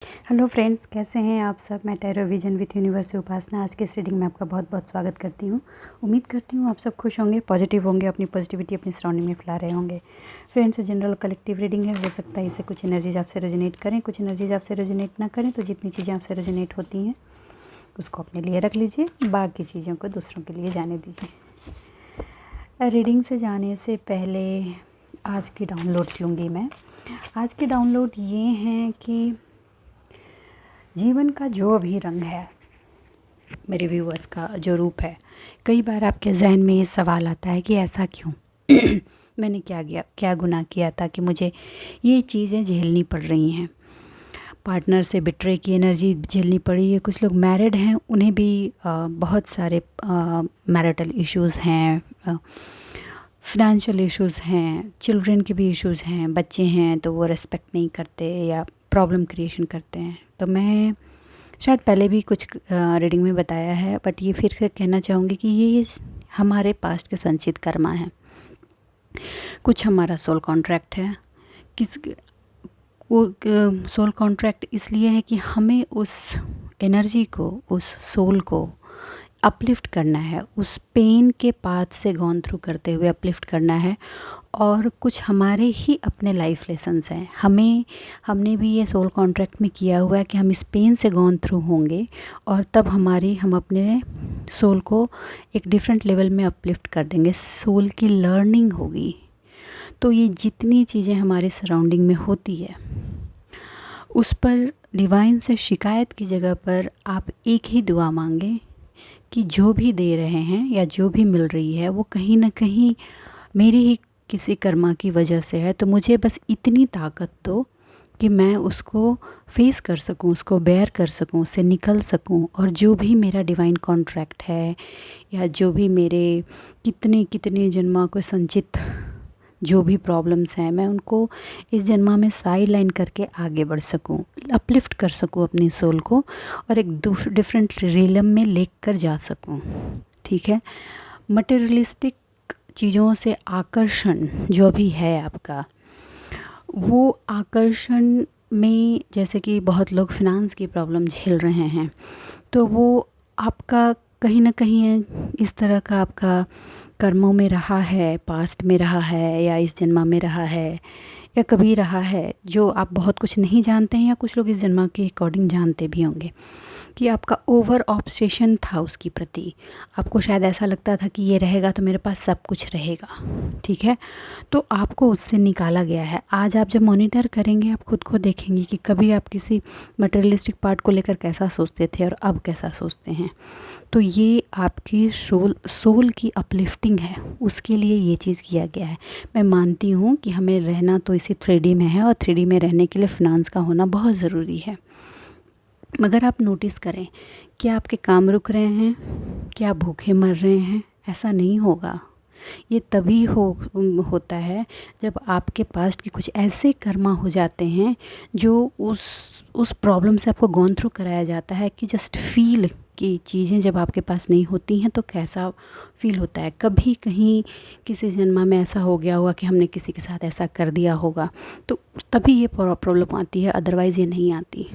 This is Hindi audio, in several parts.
हेलो फ्रेंड्स, कैसे हैं आप सब। मैं टैरो विजन विथ यूनिवर्स से उपासना आज के इस रीडिंग में आपका बहुत बहुत स्वागत करती हूँ। उम्मीद करती हूँ आप सब खुश होंगे, पॉजिटिव होंगे, अपनी पॉजिटिविटी अपनी सराउंडिंग में फैला रहे होंगे। फ्रेंड्स, जनरल कलेक्टिव रीडिंग है, हो सकता है इससे कुछ एनर्जीज आपसे रेजोनेट करें, कुछ एनर्जीज आपसे रेजोनेट ना करें। तो जितनी चीज़ें आपसे रेजोनेट होती हैं उसको अपने लिए रख लीजिए, बाकी चीज़ों को दूसरों के लिए जाने दीजिए। रीडिंग से जाने से पहले आज की डाउनलोड्स लूँगी मैं। आज के डाउनलोड ये हैं कि जीवन का जो भी रंग है, मेरे व्यूअर्स का जो रूप है, कई बार आपके जहन में ये सवाल आता है कि ऐसा क्यों मैंने क्या गुनाह किया था कि मुझे ये चीज़ें झेलनी पड़ रही हैं। पार्टनर से बिट्रे की एनर्जी झेलनी पड़ी है। कुछ लोग मैरिड हैं, उन्हें भी बहुत सारे मैरिटल इश्यूज़ हैं, फिनेंशियल इश्यूज़ हैं, चिल्ड्रन के भी इश्यूज़ हैं। बच्चे हैं तो वो रिस्पेक्ट नहीं करते या प्रॉब्लम क्रिएशन करते हैं। तो मैं शायद पहले भी कुछ रीडिंग में बताया है, बट ये फिर से कहना चाहूँगी कि ये हमारे पास्ट के संचित कर्मा है। कुछ हमारा सोल कॉन्ट्रैक्ट है। सोल कॉन्ट्रैक्ट इसलिए है कि हमें उस एनर्जी को, उस सोल को अपलिफ्ट करना है, उस पेन के पाथ से गॉन थ्रू करते हुए अपलिफ्ट करना है। और कुछ हमारे ही अपने लाइफ लेसन्स हैं। हमने भी ये सोल कॉन्ट्रैक्ट में किया हुआ है कि हम इस पेन से गॉन थ्रू होंगे और तब हम अपने सोल को एक डिफरेंट लेवल में अपलिफ्ट कर देंगे। सोल की लर्निंग होगी। तो ये जितनी चीज़ें हमारे सराउंडिंग में होती है, उस पर डिवाइन से शिकायत की जगह पर आप एक ही दुआ मांगें कि जो भी दे रहे हैं या जो भी मिल रही है वो कहीं ना कहीं मेरी ही किसी कर्मा की वजह से है। तो मुझे बस इतनी ताकत दो कि मैं उसको फेस कर सकूं, उसको बेयर कर सकूं, उससे निकल सकूं। और जो भी मेरा डिवाइन कॉन्ट्रैक्ट है या जो भी मेरे कितने कितने जन्मा को संचित जो भी प्रॉब्लम्स हैं, मैं उनको इस जन्मा में साइड लाइन करके आगे बढ़ सकूं, अपलिफ्ट कर सकूं अपनी सोल को और एक डिफरेंट रियलम में लेकर जा सकूं। ठीक है। मटेरियलिस्टिक चीज़ों से आकर्षण जो भी है आपका, वो आकर्षण में जैसे कि बहुत लोग फिनांस की प्रॉब्लम झेल रहे हैं, तो वो आपका कहीं ना कहीं इस तरह का आपका कर्मों में रहा है, पास्ट में रहा है या इस जन्मा में रहा है या कभी रहा है, जो आप बहुत कुछ नहीं जानते हैं या कुछ लोग इस जन्मा के अकॉर्डिंग जानते भी होंगे कि आपका ओवर ऑब्सेशन था उसकी प्रति। आपको शायद ऐसा लगता था कि ये रहेगा तो मेरे पास सब कुछ रहेगा। ठीक है। तो आपको उससे निकाला गया है। आज आप जब मॉनिटर करेंगे, आप खुद को देखेंगे कि कभी आप किसी मटेरियलिस्टिक पार्ट को लेकर कैसा सोचते थे और अब कैसा सोचते हैं। तो ये आपकी सोल की अपलिफ्टिंग है, उसके लिए ये चीज़ किया गया है। मैं मानती हूँ कि हमें रहना तो इसी 3D में है और 3D में रहने के लिए फिनांस का होना बहुत ज़रूरी है। मगर आप नोटिस करें, क्या आपके काम रुक रहे हैं, क्या आप भूखे मर रहे हैं? ऐसा नहीं होगा। ये तभी होता है जब आपके पास्ट के कुछ ऐसे कर्मा हो जाते हैं जो उस प्रॉब्लम से आपको गॉन थ्रू कराया जाता है कि जस्ट फील कि चीज़ें जब आपके पास नहीं होती हैं तो कैसा फील होता है। कभी कहीं किसी जन्मा में ऐसा हो गया होगा कि हमने किसी के साथ ऐसा कर दिया होगा, तो तभी ये प्रॉब्लम आती है, अदरवाइज़ ये नहीं आती।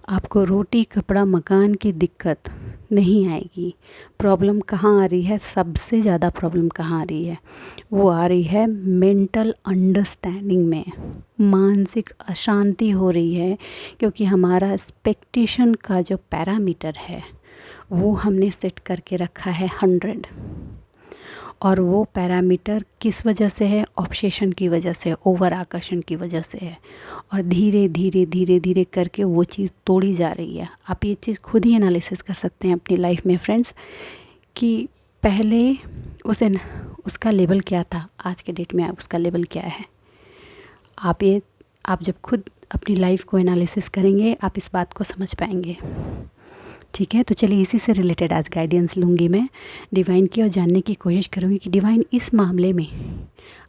आपको रोटी कपड़ा मकान की दिक्कत नहीं आएगी। प्रॉब्लम कहाँ आ रही है, सबसे ज़्यादा प्रॉब्लम कहाँ आ रही है? वो आ रही है मेंटल अंडरस्टैंडिंग में। मानसिक अशांति हो रही है क्योंकि हमारा एक्सपेक्टेशन का जो पैरामीटर है वो हमने सेट करके रखा है 100। और वो पैरामीटर किस वजह से है? ऑब्सेशन की वजह से, ओवर आकर्षण की वजह से है। और धीरे धीरे धीरे धीरे करके वो चीज़ तोड़ी जा रही है। आप ये चीज़ खुद ही एनालिसिस कर सकते हैं अपनी लाइफ में फ्रेंड्स, कि पहले उसका लेवल क्या था, आज के डेट में उसका लेवल क्या है। आप जब खुद अपनी लाइफ को एनालिसिस करेंगे, आप इस बात को समझ पाएंगे। ठीक है। तो चलिए इसी से रिलेटेड आज गाइडेंस लूँगी मैं डिवाइन की और जानने की कोशिश करूँगी कि डिवाइन इस मामले में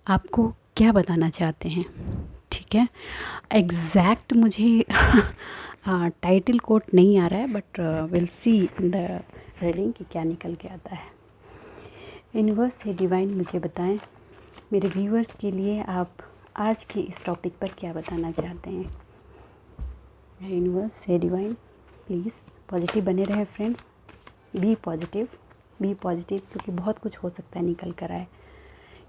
आपको क्या बताना चाहते हैं। ठीक है। एग्जैक्ट मुझे टाइटल कोट नहीं आ रहा है, but will see in the reading कि क्या निकल के आता है। यूनिवर्स से डिवाइन मुझे बताएं, मेरे व्यूअर्स के लिए आप आज की इस टॉपिक पर क्या बताना चाहते हैं। यूनिवर्स से डिवाइन प्लीज़ पॉजिटिव बने रहे फ्रेंड्स, बी पॉजिटिव क्योंकि बहुत कुछ हो सकता है निकल कर आए।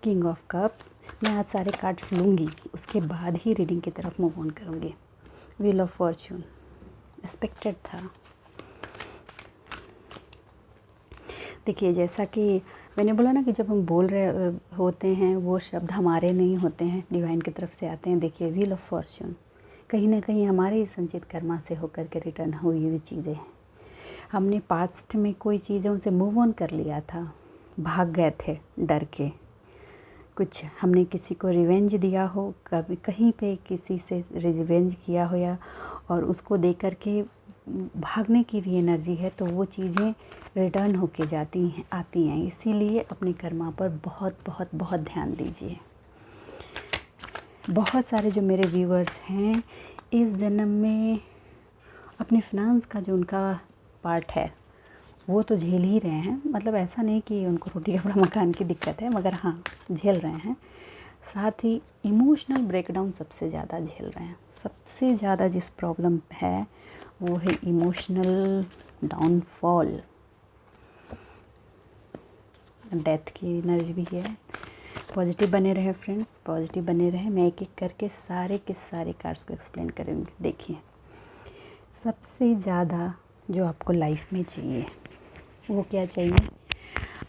किंग ऑफ कप्स, मैं आज सारे कार्ड्स लूँगी, उसके बाद ही रीडिंग की तरफ मूव ऑन करूँगी। व्हील ऑफ फॉर्च्यून, एक्सपेक्टेड था। देखिए जैसा कि मैंने बोला ना कि जब हम बोल रहे होते हैं वो शब्द हमारे नहीं होते हैं, डिवाइन की तरफ से आते हैं। देखिए व्हील ऑफ फॉर्च्यून कहीं ना कहीं हमारे ही संचित कर्मा से होकर के रिटर्न हुई हुई चीज़ें हैं। हमने पास्ट में कोई चीज़ों से मूव ऑन कर लिया था, भाग गए थे डर के, कुछ हमने किसी को रिवेंज दिया हो, कभी कहीं पे किसी से रिवेंज किया हो या और उसको दे कर के भागने की भी एनर्जी है, तो वो चीज़ें रिटर्न होके आती हैं। इसीलिए अपने कर्मा पर बहुत बहुत बहुत ध्यान दीजिए। बहुत सारे जो मेरे व्यूअर्स हैं इस जन्म में अपने फिनांस का जो उनका पार्ट है वो तो झेल ही रहे हैं। मतलब ऐसा नहीं कि उनको रोटी कपड़ा मकान की दिक्कत है, मगर हाँ झेल रहे हैं। साथ ही इमोशनल ब्रेकडाउन सबसे ज़्यादा झेल रहे हैं। सबसे ज़्यादा जिस प्रॉब्लम है वो है इमोशनल डाउनफॉल, डेथ की एनर्जी भी है। पॉजिटिव बने रहे फ्रेंड्स, पॉजिटिव बने रहे। मैं एक एक करके सारे के सारे कार्ड्स को एक्सप्लेन करूँगी। देखिए सबसे ज़्यादा जो आपको लाइफ में चाहिए वो क्या चाहिए?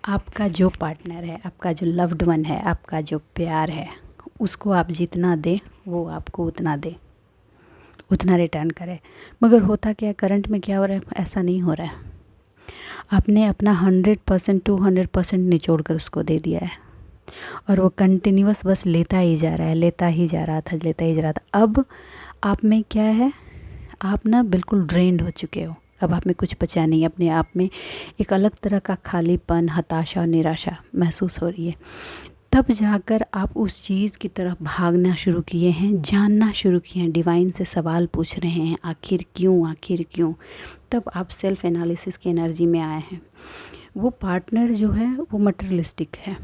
आपका जो पार्टनर है, आपका जो लव्ड वन है, आपका जो प्यार है, उसको आप जितना दें वो आपको उतना दे, उतना रिटर्न करे। मगर होता क्या, करंट में क्या हो रहा है, ऐसा नहीं हो रहा है। आपने अपना 100% 200% निचोड़ कर उसको दे दिया है और वो कंटिन्यूअस बस लेता ही जा रहा है, लेता ही जा रहा था। अब आप में क्या है, आप ना बिल्कुल ड्रेन्ड हो चुके हो। अब आप में कुछ बचा नहीं, अपने आप में एक अलग तरह का खालीपन, हताशा और निराशा महसूस हो रही है। तब जाकर आप उस चीज़ की तरफ भागना शुरू किए हैं, जानना शुरू किए हैं, डिवाइन से सवाल पूछ रहे हैं, आखिर क्यों। तब आप सेल्फ एनालिसिस की एनर्जी में आए हैं। वो पार्टनर जो है वो मटेरियलिस्टिक है,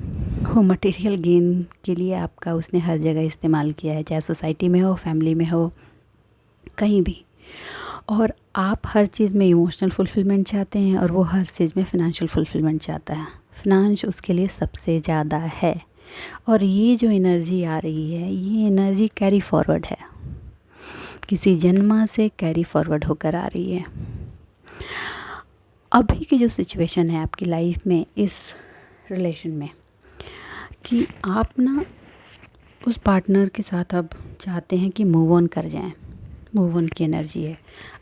वो मटेरियल गेन के लिए आपका उसने हर जगह इस्तेमाल किया है, चाहे सोसाइटी में हो, फैमिली में हो, कहीं भी। और आप हर चीज़ में इमोशनल फुलफिलमेंट चाहते हैं और वो हर चीज़ में फ़ाइनेंशियल फुलफिलमेंट चाहता है। फिनांस उसके लिए सबसे ज़्यादा है। और ये जो एनर्जी आ रही है, ये एनर्जी कैरी फॉरवर्ड है, किसी जन्मा से कैरी फॉरवर्ड होकर आ रही है। अभी की जो सिचुएशन है आपकी लाइफ में, इस रिलेशन में, कि आप ना उस पार्टनर के साथ अब चाहते हैं कि मूव ऑन कर जाएं, मूव ऑन की एनर्जी है।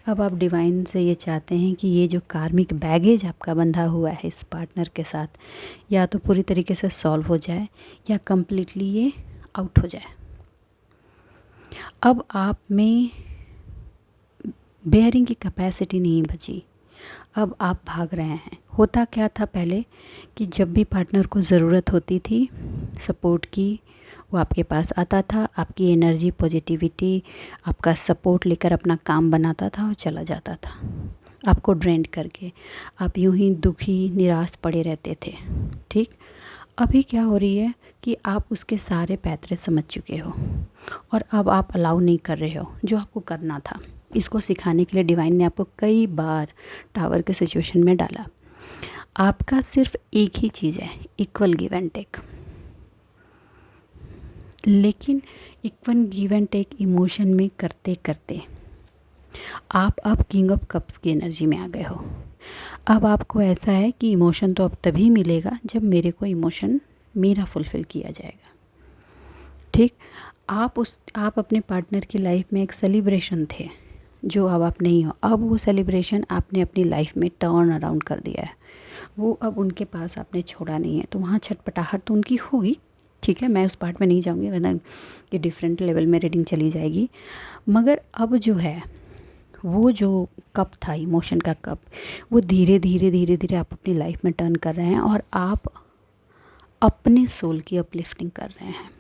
अब आप डिवाइन से ये चाहते हैं कि ये जो कार्मिक बैगेज आपका बंधा हुआ है इस पार्टनर के साथ, या तो पूरी तरीके से सॉल्व हो जाए या कम्प्लीटली ये आउट हो जाए। अब आप में बेयरिंग की कैपेसिटी नहीं बची, अब आप भाग रहे हैं। होता क्या था पहले कि जब भी पार्टनर को ज़रूरत होती थी सपोर्ट की, वो आपके पास आता था, आपकी एनर्जी, पॉजिटिविटी, आपका सपोर्ट लेकर अपना काम बनाता था और चला जाता था, आपको ड्रेंड करके। आप यूं ही दुखी, निराश पड़े रहते थे। ठीक, अभी क्या हो रही है कि आप उसके सारे पैतरे समझ चुके हो और अब आप अलाउ नहीं कर रहे हो जो आपको करना था। इसको सिखाने के लिए डिवाइन ने आपको कई बार टावर के सिचुएशन में डाला। आपका सिर्फ एक ही चीज़ है, इक्वल गिव एंड टेक। लेकिन equal give and take emotion में करते करते आप अब किंग ऑफ कप्स की एनर्जी में आ गए हो। अब आपको ऐसा है कि इमोशन तो अब तभी मिलेगा जब मेरे को इमोशन मेरा फुलफ़िल किया जाएगा। ठीक, आप अपने पार्टनर की लाइफ में एक सेलिब्रेशन थे जो अब आप नहीं हो। अब वो सेलिब्रेशन आपने अपनी लाइफ में टर्न अराउंड कर दिया है, वो अब उनके पास आपने छोड़ा नहीं है। तो वहाँ छटपटाहट तो उनकी होगी, ठीक है, मैं उस पार्ट में नहीं जाऊँगी, वरना ये डिफरेंट लेवल में रीडिंग चली जाएगी। मगर अब जो है वो जो कप था, इमोशन का कप, वो धीरे धीरे आप अपनी लाइफ में टर्न कर रहे हैं और आप अपने सोल की अपलिफ्टिंग कर रहे हैं।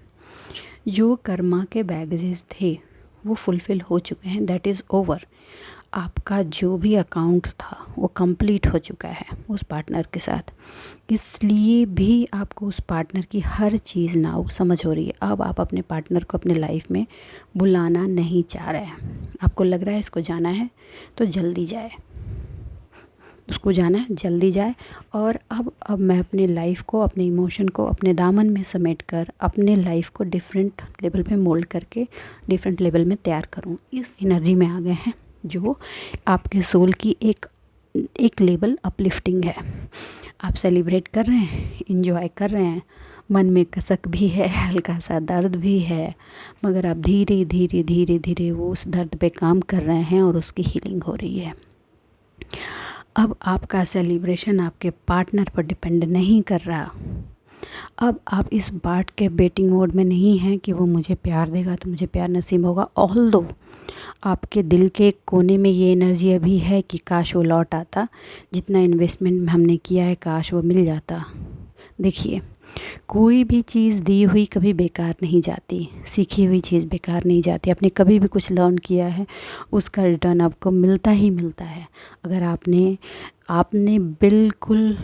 जो कर्मा के बैगेजेस थे वो फुलफ़िल हो चुके हैं, दैट इज़ ओवर। आपका जो भी अकाउंट था वो कंप्लीट हो चुका है उस पार्टनर के साथ, इसलिए भी आपको उस पार्टनर की हर चीज़ नाउ समझ हो रही है। अब आप अपने पार्टनर को अपने लाइफ में बुलाना नहीं चाह रहे हैं। आपको लग रहा है इसको जाना है तो जल्दी जाए, उसको जाना है जल्दी जाए। और अब मैं अपने लाइफ को, अपने इमोशन को अपने दामन में समेट कर अपने लाइफ को डिफरेंट लेवल पे मोल्ड करके डिफरेंट लेवल में तैयार करूँ, इस एनर्जी में आ गए हैं, जो आपके सोल की एक लेवल अपलिफ्टिंग है। आप सेलिब्रेट कर रहे हैं, इंजॉय कर रहे हैं, मन में कसक भी है, हल्का सा दर्द भी है, मगर आप धीरे धीरे धीरे धीरे वो उस दर्द पे काम कर रहे हैं और उसकी हीलिंग हो रही है। अब आपका सेलिब्रेशन आपके पार्टनर पर डिपेंड नहीं कर रहा। अब आप इस बात के बेटिंग मोड में नहीं हैं कि वो मुझे प्यार देगा तो मुझे प्यार नसीब होगा। ऑल्दो आपके दिल के कोने में ये एनर्जी अभी है कि काश वो लौट आता, जितना इन्वेस्टमेंट हमने किया है काश वो मिल जाता। देखिए, कोई भी चीज़ दी हुई कभी बेकार नहीं जाती, सीखी हुई चीज़ बेकार नहीं जाती। आपने कभी भी कुछ लर्न किया है उसका रिटर्न आपको मिलता ही मिलता है। अगर आपने बिल्कुल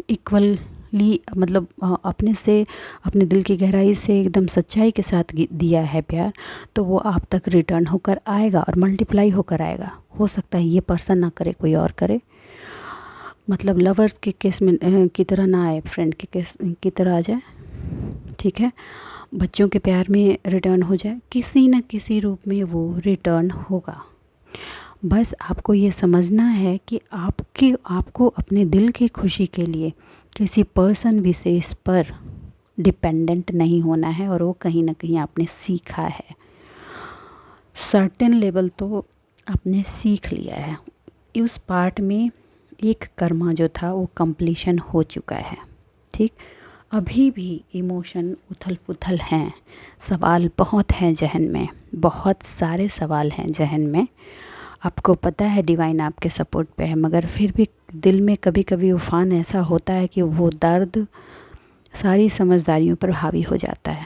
इक्वली, मतलब अपने से, अपने दिल की गहराई से एकदम सच्चाई के साथ दिया है प्यार, तो वो आप तक रिटर्न होकर आएगा और मल्टीप्लाई होकर आएगा। हो सकता है ये पर्सन ना करे, कोई और करे, मतलब लवर्स के केस में की तरह ना आए, फ्रेंड के केस की तरह आ जाए, ठीक है। बच्चों के प्यार में रिटर्न हो जाए, किसी न किसी रूप में वो रिटर्न होगा। बस आपको ये समझना है कि आपको अपने दिल की खुशी के लिए किसी पर्सन विशेष पर डिपेंडेंट नहीं होना है, और वो कहीं ना कहीं आपने सीखा है। सर्टेन लेवल तो आपने सीख लिया है। उस पार्ट में एक कर्मा जो था वो कंप्लीशन हो चुका है, ठीक। अभी भी इमोशन उथल पुथल हैं, सवाल बहुत हैं जहन में, बहुत सारे सवाल हैं जहन में। आपको पता है डिवाइन आपके सपोर्ट पे है, मगर फिर भी दिल में कभी कभी उफान ऐसा होता है कि वो दर्द सारी समझदारियों पर हावी हो जाता है।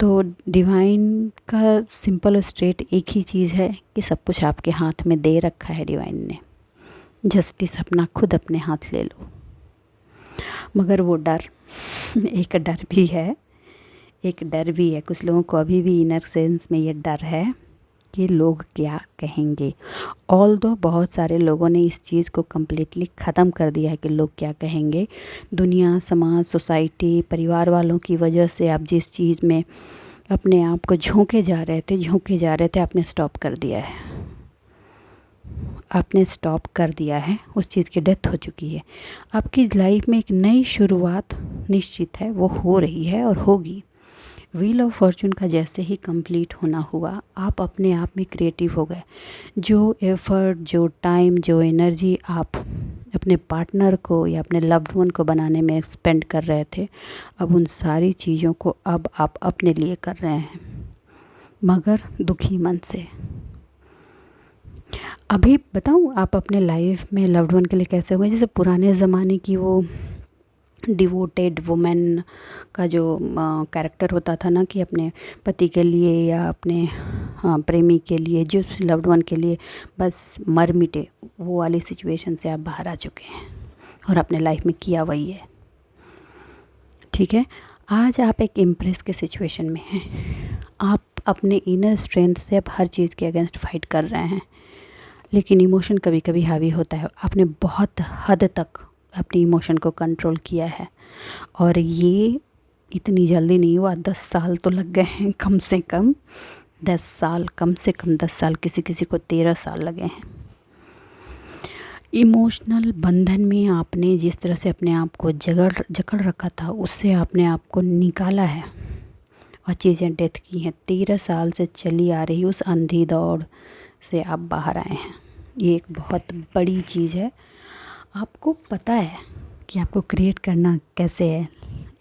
तो डिवाइन का सिंपल और स्ट्रेट एक ही चीज़ है कि सब कुछ आपके हाथ में दे रखा है डिवाइन ने, जस्टिस अपना खुद अपने हाथ ले लो। मगर वो डर एक डर भी है, कुछ लोगों को अभी भी इनर सेंस में ये डर है कि लोग क्या कहेंगे। ऑल्दो बहुत सारे लोगों ने इस चीज़ को कम्प्लीटली ख़त्म कर दिया है कि लोग क्या कहेंगे। दुनिया, समाज, सोसाइटी, परिवार वालों की वजह से आप जिस चीज़ में अपने आप को झोंके जा रहे थे आपने स्टॉप कर दिया है, उस चीज़ की डेथ हो चुकी है। आपकी लाइफ में एक नई शुरुआत निश्चित है, वो हो रही है और होगी। व्हील ऑफ फॉर्चून का जैसे ही कंप्लीट होना हुआ, आप अपने आप में क्रिएटिव हो गए। जो एफ़र्ट, जो टाइम, जो एनर्जी आप अपने पार्टनर को या अपने लव्ड वन को बनाने में स्पेंड कर रहे थे, अब उन सारी चीज़ों को अब आप अपने लिए कर रहे हैं, मगर दुखी मन से। अभी बताऊँ आप अपने लाइफ में लव्ड वन के लिए कैसे होंगे। जैसे पुराने ज़माने की वो डिवोटेड वुमेन का जो कैरेक्टर होता था ना, कि अपने पति के लिए या अपने प्रेमी के लिए, जो लव्ड वन के लिए बस मर मिटे, वो वाली सिचुएशन से आप बाहर आ चुके हैं और अपने लाइफ में किया वही है, ठीक है। आज आप एक इम्प्रेस के सिचुएशन में हैं। आप अपने इनर स्ट्रेंथ से अब हर चीज़ के अगेंस्ट फाइट कर रहे हैं, लेकिन इमोशन कभी कभी हावी होता है। आपने बहुत हद तक अपनी इमोशन को कंट्रोल किया है, और ये इतनी जल्दी नहीं हुआ। 10 साल तो लग गए हैं, कम से कम 10 साल, किसी किसी को 13 साल लगे हैं। इमोशनल बंधन में आपने जिस तरह से अपने आप को जकड़ रखा था, उससे आपने आप को निकाला है और चीज़ें डेथ की हैं। 13 साल से चली आ रही उस अंधी दौड़ से आप बाहर आए हैं। ये एक बहुत बड़ी चीज़ है। आपको पता है कि आपको क्रिएट करना कैसे है।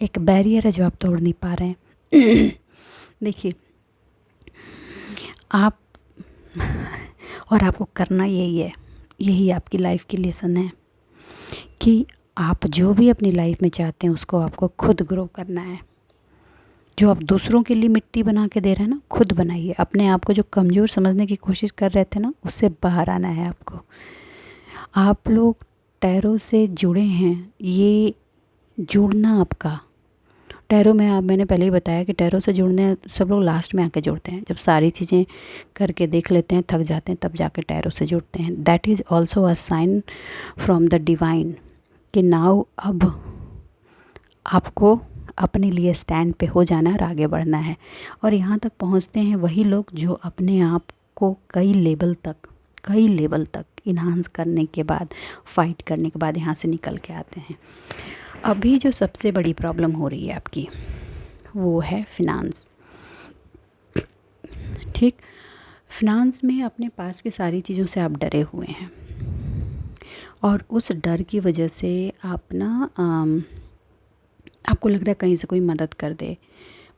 एक बैरियर है जो आप तोड़ नहीं पा रहे हैं। देखिए, आप और आपको करना यही है, यही आपकी लाइफ की लेसन है कि आप जो भी अपनी लाइफ में चाहते हैं उसको आपको खुद ग्रो करना है। जो आप दूसरों के लिए मिट्टी बना के दे रहे हैं ना, खुद बनाइए। अपने आप को जो कमज़ोर समझने की कोशिश कर रहे थे ना, उससे बाहर आना है आपको। आप लोग टैरो से जुड़े हैं, ये जुड़ना आपका टैरो में, आप मैंने पहले ही बताया कि टैरो से जुड़ने सब लोग लास्ट में आके जुड़ते हैं, जब सारी चीज़ें करके देख लेते हैं, थक जाते हैं, तब जाके टैरो से जुड़ते हैं। That is also a sign from the divine कि नाउ अब आपको अपने लिए स्टैंड पे हो जाना और आगे बढ़ना है। और यहाँ तक पहुँचते हैं वही लोग जो अपने आप को कई लेवल तक इन्हांस करने के बाद, फाइट करने के बाद यहाँ से निकल के आते हैं। अभी जो सबसे बड़ी प्रॉब्लम हो रही है आपकी, वो है फिनांस। ठीक, फिनांस में अपने पास की सारी चीज़ों से आप डरे हुए हैं और उस डर की वजह से आप ना आपको लग रहा है कहीं से कोई मदद कर दे।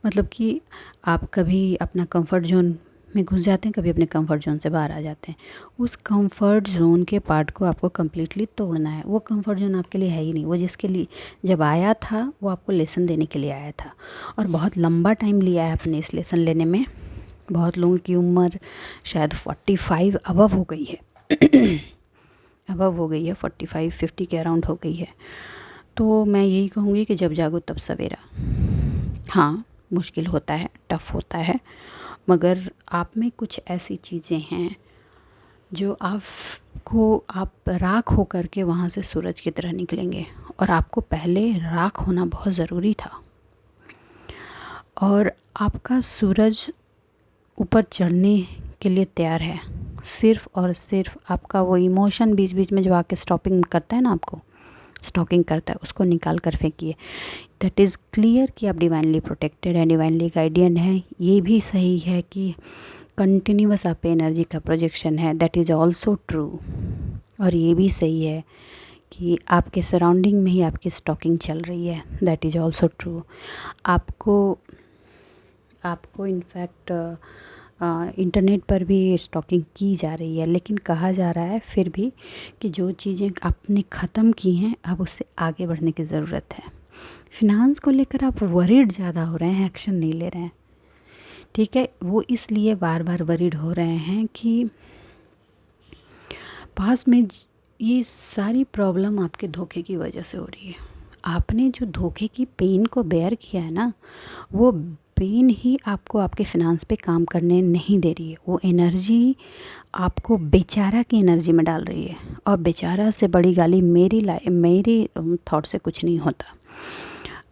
मतलब कि आप कभी अपना कंफर्ट जोन में घुस जाते हैं, कभी अपने कंफर्ट जोन से बाहर आ जाते हैं। उस कंफर्ट जोन के पार्ट को आपको कम्प्लीटली तोड़ना है। वो कंफर्ट जोन आपके लिए है ही नहीं। वो जिसके लिए जब आया था वो आपको लेसन देने के लिए आया था, और बहुत लंबा टाइम लिया है अपने इस लेसन लेने में। बहुत लोगों की उम्र शायद 45 अबव हो गई है अबव हो गई है, 45-50 के अराउंड हो गई है। तो मैं यही कहूँगी कि जब जागो तब सवेरा। हाँ, मुश्किल होता है, टफ़ होता है, मगर आप में कुछ ऐसी चीज़ें हैं जो आप राख हो कर के वहाँ से सूरज की तरह निकलेंगे। और आपको पहले राख होना बहुत ज़रूरी था, और आपका सूरज ऊपर चढ़ने के लिए तैयार है। सिर्फ़ और सिर्फ आपका वो इमोशन बीच बीच में जो आके स्टॉकिंग करता है ना, आपको स्टॉकिंग करता है, उसको निकाल कर फेंकिए। दैट इज़ क्लियर कि आप डिवाइनली प्रोटेक्टेड हैं, डिवाइनली गाइडियन हैं। ये भी सही है कि कंटिन्यूअस आप पे एनर्जी का प्रोजेक्शन है, दैट इज़ ऑल्सो ट्रू। और ये भी सही है कि आपके सराउंडिंग में ही आपकी स्टॉकिंग चल रही है, दैट इज़ ऑल्सो ट्रू। आपको इनफैक्ट इंटरनेट पर भी स्टॉकिंग की जा रही है, लेकिन कहा जा रहा है फिर भी कि जो चीज़ें आपने ख़त्म की हैं, अब उससे आगे बढ़ने की ज़रूरत है। फिनांस को लेकर आप वरीड ज़्यादा हो रहे हैं, एक्शन नहीं ले रहे हैं। ठीक है, वो इसलिए बार बार वरीड हो रहे हैं कि पास में ये सारी प्रॉब्लम आपके धोखे की वजह से हो रही है। आपने जो धोखे की पेन को बेयर किया है ना, वो पेन ही आपको आपके फिनांस पे काम करने नहीं दे रही है। वो एनर्जी आपको बेचारा की एनर्जी में डाल रही है, और बेचारा से बड़ी गाली मेरी थॉट से कुछ नहीं होता।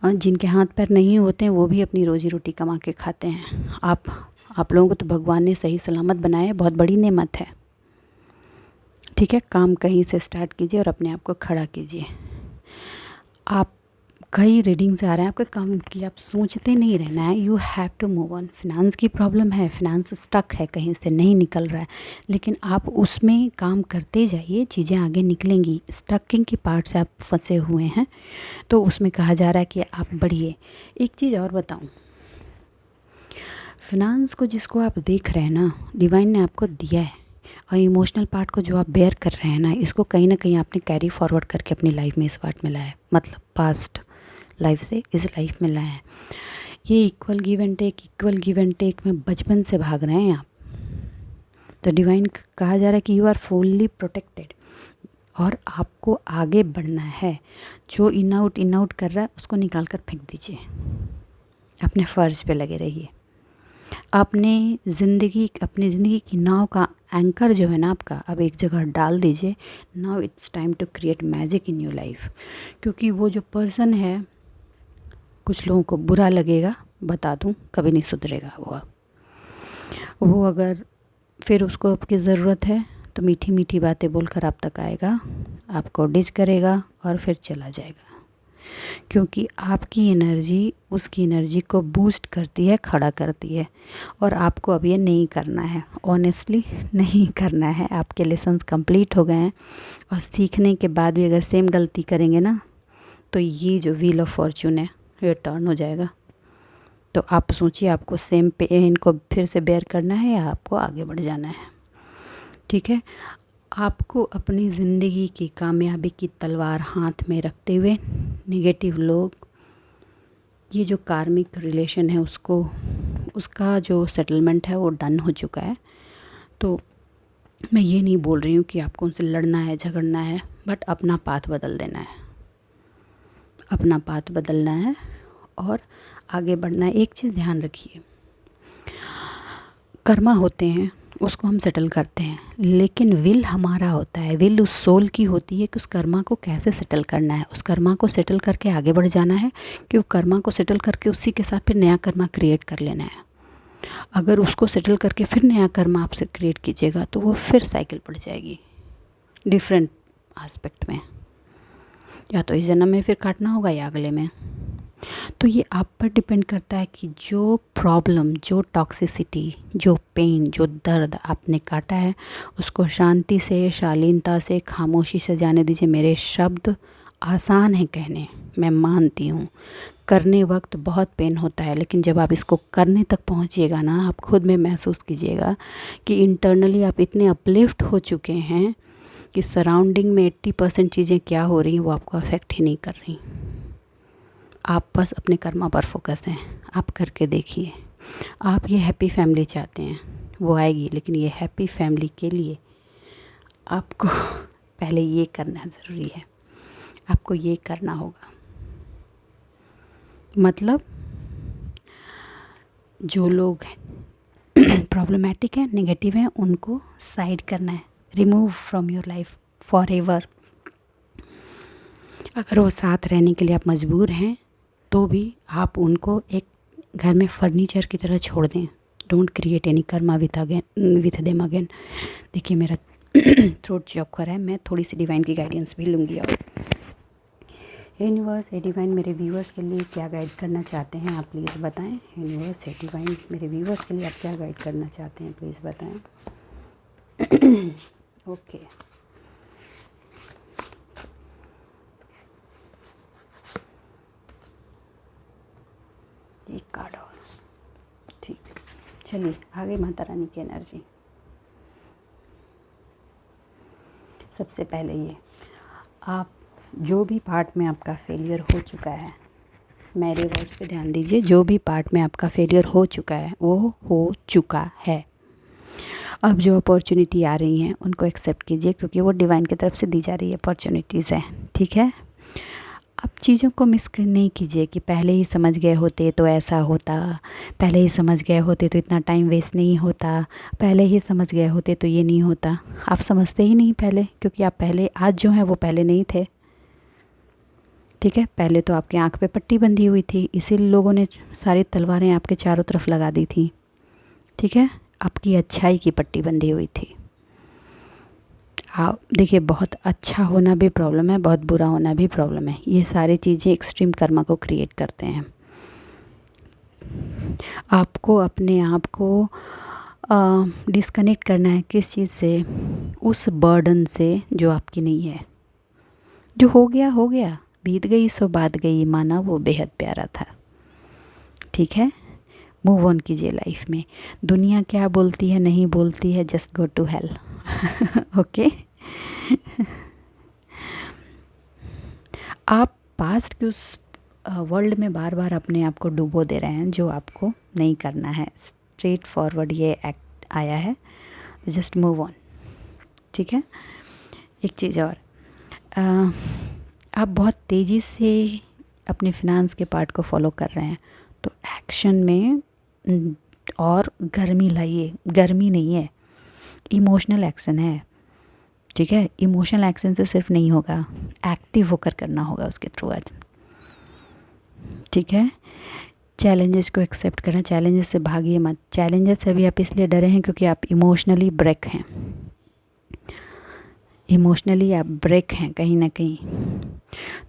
जिनके हाथ पैर नहीं होते हैं वो भी अपनी रोजी रोटी कमा के खाते हैं। आप लोगों को तो भगवान ने सही सलामत बनाया है, बहुत बड़ी नेमत है। ठीक है, काम कहीं से स्टार्ट कीजिए और अपने आप को खड़ा कीजिए। आप कई रीडिंग से आ रहे हैं आपके काम की, आप सोचते नहीं रहना है, you have to move on. Finance की प्रॉब्लम है, फिनांस स्टक है, कहीं से नहीं निकल रहा है, लेकिन आप उसमें काम करते जाइए, चीज़ें आगे निकलेंगी। स्टकिंग की पार्ट से आप फंसे हुए हैं, तो उसमें कहा जा रहा है कि आप बढ़िए। एक चीज़ और बताऊं, फिनांस को जिसको आप देख रहे हैं ना, डिवाइन ने आपको दिया है, और इमोशनल पार्ट को जो आप बेयर कर रहे हैं ना, इसको कहीं ना कहीं आपने कैरी फॉरवर्ड करके अपनी लाइफ में इस पार्ट में लाया है। मतलब पास्ट लाइफ से इस लाइफ में लाया है। ये इक्वल गिव एंड टेक में बचपन से भाग रहे हैं आप। तो डिवाइन कहा जा रहा है कि यू आर फुल्ली प्रोटेक्टेड, और आपको आगे बढ़ना है। जो इन आउट कर रहा है उसको निकाल कर फेंक दीजिए, अपने फ़र्ज पे लगे रहिए। अपनी ज़िंदगी की नाव का एंकर जो है ना आपका, अब एक जगह डाल दीजिए। Now it's time to create magic in your life. क्योंकि वो जो पर्सन है, कुछ लोगों को बुरा लगेगा, बता दूं, कभी नहीं सुधरेगा वो अगर फिर उसको आपकी ज़रूरत है तो मीठी मीठी बातें बोलकर आप तक आएगा, आपको डिच करेगा और फिर चला जाएगा। क्योंकि आपकी एनर्जी उसकी एनर्जी को बूस्ट करती है, खड़ा करती है। और आपको अब ये नहीं करना है, ऑनेस्टली नहीं करना है। आपके लेसन्स कंप्लीट हो गए हैं, और सीखने के बाद भी अगर सेम गलती करेंगे ना, तो ये जो व्हील ऑफ फॉर्चून है ये टर्न हो जाएगा। तो आप सोचिए, आपको सेम पेन को फिर से बेयर करना है या आपको आगे बढ़ जाना है। ठीक है, आपको अपनी ज़िंदगी की कामयाबी की तलवार हाथ में रखते हुए नेगेटिव लोग ये जो कार्मिक रिलेशन है उसका जो सेटलमेंट है वो डन हो चुका है। तो मैं ये नहीं बोल रही हूँ कि आपको उनसे लड़ना है, झगड़ना है, बट अपना पाथ बदल देना है, अपना पाथ बदलना है और आगे बढ़ना है। एक चीज़ ध्यान रखिए, कर्मा होते हैं उसको हम सेटल करते हैं, लेकिन विल हमारा होता है, विल उस सोल की होती है कि उस कर्मा को कैसे सेटल करना है, उस कर्मा को सेटल करके आगे बढ़ जाना है कि वो कर्मा को सेटल करके उसी के साथ फिर नया कर्मा क्रिएट कर लेना है। अगर उसको सेटल करके फिर नया कर्मा आपसे क्रिएट कीजिएगा तो वो फिर साइकिल पड़ जाएगी डिफरेंट एस्पेक्ट में, या तो इस जन्म में फिर काटना होगा या अगले में। तो ये आप पर डिपेंड करता है कि जो प्रॉब्लम, जो टॉक्सिसिटी, जो पेन, जो दर्द आपने काटा है उसको शांति से, शालीनता से, खामोशी से जाने दीजिए। मेरे शब्द आसान हैं कहने, मैं मानती हूँ, करने वक्त बहुत पेन होता है, लेकिन जब आप इसको करने तक पहुँचिएगा ना, आप खुद में महसूस कीजिएगा कि इंटरनली आप इतने अपलिफ्ट हो चुके हैं कि सराउंडिंग में 80% चीज़ें क्या हो रही हैं वो आपको अफेक्ट ही नहीं कर रही। आप बस अपने कर्मा पर फोकस हैं, आप करके देखिए। आप ये हैप्पी फैमिली चाहते हैं, वो आएगी, लेकिन ये हैप्पी फैमिली के लिए आपको पहले ये करना ज़रूरी है, आपको ये करना होगा। मतलब जो लोग प्रॉब्लमेटिक हैं, नेगेटिव हैं, उनको साइड करना है, remove from your life for ever. अगर वो साथ रहने के लिए आप मजबूर हैं तो भी आप उनको एक घर में फर्नीचर की तरह छोड़ दें। Don't create any Karma with them again. देखिए मेरा थ्रोट चौक कर है, मैं थोड़ी सी डिवाइन की गाइडेंस भी लूँगी। और यूनिवर्स, हे डिवाइन, मेरे व्यूअर्स के लिए क्या गाइड करना चाहते हैं आप प्लीज़ बताएं। यूनिवर्स, हे डिवाइन, मेरे व्यूअर्स के लिए आप क्या गाइड करना चाहते हैं प्लीज़ बताएं। ओके, एक कार्ड और, ठीक, चलिए आगे माता रानी की एनर्जी। सबसे पहले ये, आप जो भी पार्ट में आपका फेलियर हो चुका है, मेरे वर्ड्स पे ध्यान दीजिए, जो भी पार्ट में आपका फेलियर हो चुका है वो हो चुका है। अब जो अपॉर्चुनिटी आ रही हैं उनको एक्सेप्ट कीजिए, क्योंकि वो डिवाइन की तरफ से दी जा रही है अपॉर्चुनिटीज़ हैं, ठीक है। अब चीज़ों को मिस नहीं कीजिए कि पहले ही समझ गए होते तो ऐसा होता, पहले ही समझ गए होते तो इतना टाइम वेस्ट नहीं होता, पहले ही समझ गए होते तो ये नहीं होता। आप समझते ही नहीं पहले, क्योंकि आप पहले, आज जो हैं वो पहले नहीं थे, ठीक है। पहले तो आपकी आँख पे पट्टी बंधी हुई थी, इसीलिए लोगों ने सारी तलवारें आपके चारों तरफ लगा दी थी, ठीक है। आपकी अच्छाई की पट्टी बंधी हुई थी। आप देखिए, बहुत अच्छा होना भी प्रॉब्लम है, बहुत बुरा होना भी प्रॉब्लम है। ये सारी चीज़ें एक्सट्रीम कर्मा को क्रिएट करते हैं। आपको अपने आप को डिस्कनेक्ट करना है किस चीज़ से? उस बर्डन से जो आपकी नहीं है। जो हो गया हो गया, बीत गई सो बात गई, माना वो बेहद प्यारा था, ठीक है। मूव ऑन कीजिए लाइफ में। दुनिया क्या बोलती है नहीं बोलती है, just go to hell. Okay. आप पास्ट के उस वर्ल्ड में बार बार अपने आप को डुबो दे रहे हैं, जो आपको नहीं करना है। स्ट्रेट फॉरवर्ड ये एक्ट आया है, जस्ट मूव ऑन, ठीक है। एक चीज़ और, आप बहुत तेज़ी से अपने फिनांस के पार्ट को फॉलो कर रहे हैं, तो एक्शन में और गर्मी लाइए। गर्मी नहीं है, इमोशनल एक्शन है, ठीक है। इमोशनल एक्शन से सिर्फ नहीं होगा, एक्टिव होकर करना होगा उसके थ्रू, ठीक है। चैलेंजेस को एक्सेप्ट करना, चैलेंजेस से भागिए मत। चैलेंजेस से भी आप इसलिए डरे हैं क्योंकि आप इमोशनली ब्रेक हैं, इमोशनली आप ब्रेक हैं कहीं ना कहीं।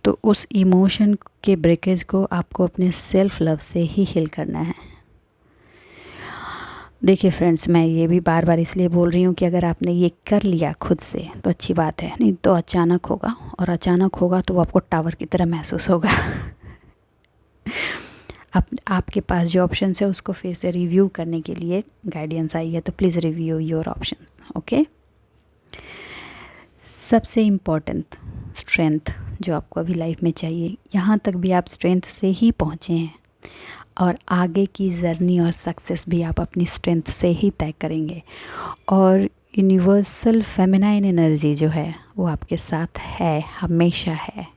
तो उस इमोशन के ब्रेकेज को आपको अपने सेल्फ लव से ही हील करना है। देखिए फ्रेंड्स, मैं ये भी बार बार इसलिए बोल रही हूँ कि अगर आपने ये कर लिया खुद से तो अच्छी बात है, नहीं तो अचानक होगा, और अचानक होगा तो वो आपको टावर की तरह महसूस होगा। अब आपके पास जो ऑप्शन है उसको फिर से रिव्यू करने के लिए गाइडेंस आई है, तो please review your option, okay. सबसे इम्पॉर्टेंट, स्ट्रेंथ जो आपको अभी लाइफ में चाहिए। यहाँ तक भी आप स्ट्रेंथ से ही पहुँचे हैं, और आगे की जर्नी और सक्सेस भी आप अपनी स्ट्रेंथ से ही तय करेंगे। और यूनिवर्सल फेमिनाइन एनर्जी जो है वो आपके साथ है, हमेशा है।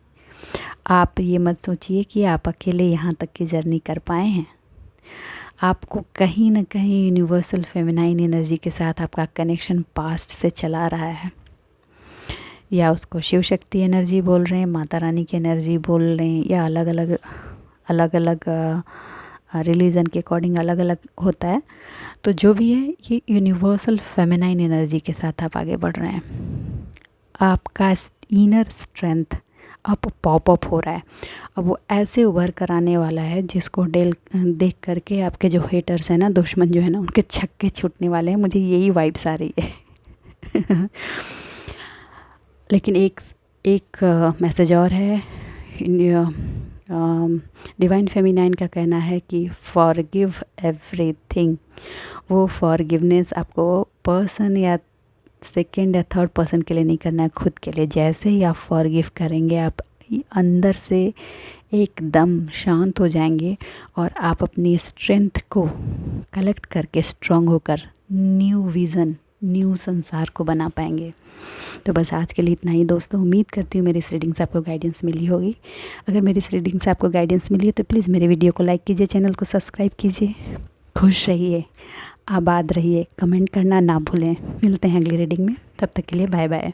आप ये मत सोचिए कि आप अकेले यहाँ तक की जर्नी कर पाए हैं। आपको कहीं ना कहीं यूनिवर्सल फेमिनाइन एनर्जी के साथ आपका कनेक्शन पास्ट से चला रहा है, या उसको शिव शक्ति एनर्जी बोल रहे हैं, माता रानी की एनर्जी बोल रहे हैं, या अलग अलग रिलीजन के अकॉर्डिंग अलग अलग होता है। तो जो भी है, ये यूनिवर्सल फेमिनाइन एनर्जी के साथ आप आगे बढ़ रहे हैं। आपका इनर स्ट्रेंथ अब पॉप अप हो रहा है। अब वो ऐसे उभर कर आने वाला है जिसको देख करके आपके जो हेटर्स हैं ना, दुश्मन जो है ना, उनके छक्के छूटने वाले हैं। मुझे यही वाइब्स आ रही है। लेकिन एक मैसेज और है। डिवाइन फेमिनाइन का कहना है कि फॉरगिव एवरीथिंग। वो फॉरगिवनेस आपको पर्सन या सेकंड या थर्ड पर्सन के लिए नहीं करना है, खुद के लिए। जैसे ही आप फॉरगिव करेंगे, आप अंदर से एकदम शांत हो जाएंगे और आप अपनी स्ट्रेंथ को कलेक्ट करके स्ट्रांग होकर न्यू विज़न, न्यू संसार को बना पाएंगे। तो बस आज के लिए इतना ही दोस्तों। उम्मीद करती हूँ मेरी इस रीडिंग से आपको गाइडेंस मिली होगी। अगर मेरी इस रीडिंग से आपको गाइडेंस मिली है तो प्लीज़ मेरे वीडियो को लाइक कीजिए, चैनल को सब्सक्राइब कीजिए। खुश रहिए, आबाद रहिए, कमेंट करना ना भूलें। मिलते हैं अगली रीडिंग में, तब तक के लिए बाय बाय।